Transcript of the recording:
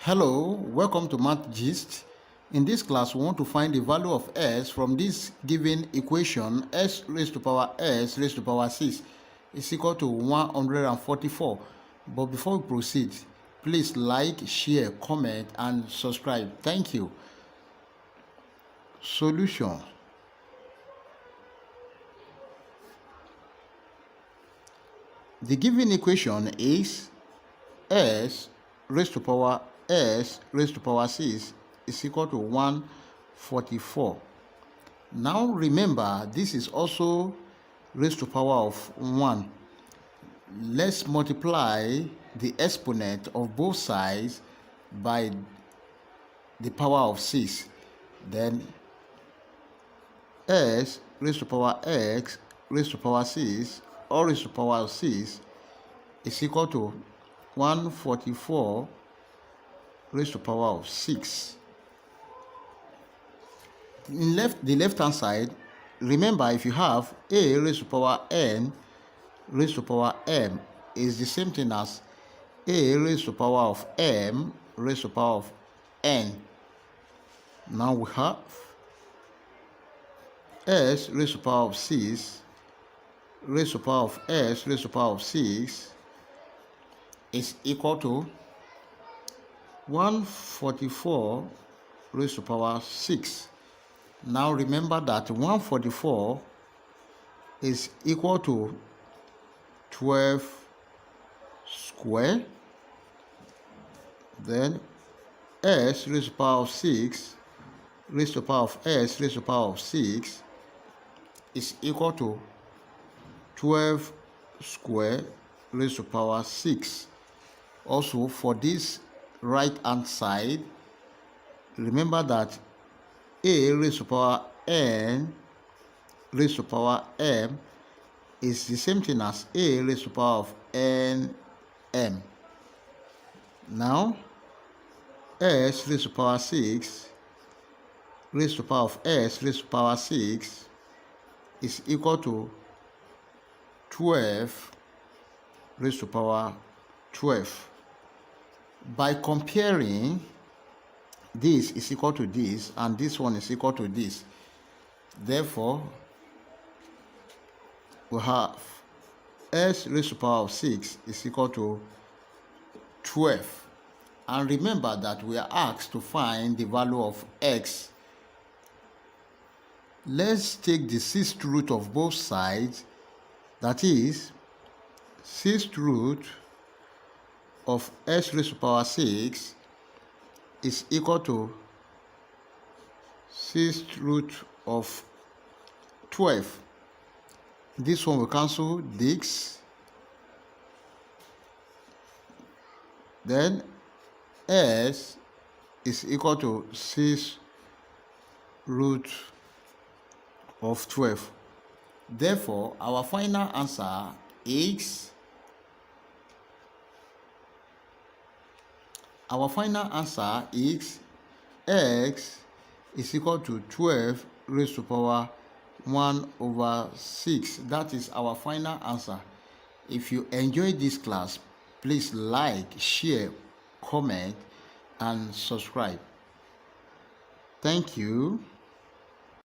Hello, welcome to Math Gist. In this class, we want to find the value of s from this given equation. S raised to power s raised to power 6 is equal to 144. But before we proceed, please like, share, comment, and subscribe. Thank you. Solution. The given equation is s raised to power s raised to power 6 is equal to 144. Now remember, this is also raised to power of 1. Let's multiply the exponent of both sides by the power of 6. Then s raised to power x raised to power 6 or raised to power of 6 is equal to 144 raised to power of 6. In the left hand side, remember, if you have a raised to power n raised to power m is the same thing as a raised to power of m raised to power of n. Now we have s raised to power of 6 raised to power of s raised to power of 6 is equal to 144 raised to power 6. Now remember that 144 is equal to 12 square. Then s raised to power of 6 raised to power of s raised to power of 6 is equal to 12 square raised to power 6. Also, for this right hand side, remember that a raised to power n raised to power m is the same thing as a raised to power of n m. Now s raised to power 6 raised to power of s raised to power 6 is equal to 12 raised to power 12. By comparing, this is equal to this and this one is equal to this. Therefore, we have s raised to power of 6 is equal to 12. And remember that we are asked to find the value of x. Let's take the 6th root of both sides, that is 6th root of s raised to power 6 is equal to 6th root of 12. This one will cancel this. Then s is equal to 6th root of 12. Therefore, our final answer is x is equal to 12 raised to power 1 over 6. That is our final answer. If you enjoyed this class, please like, share, comment, and subscribe. Thank you.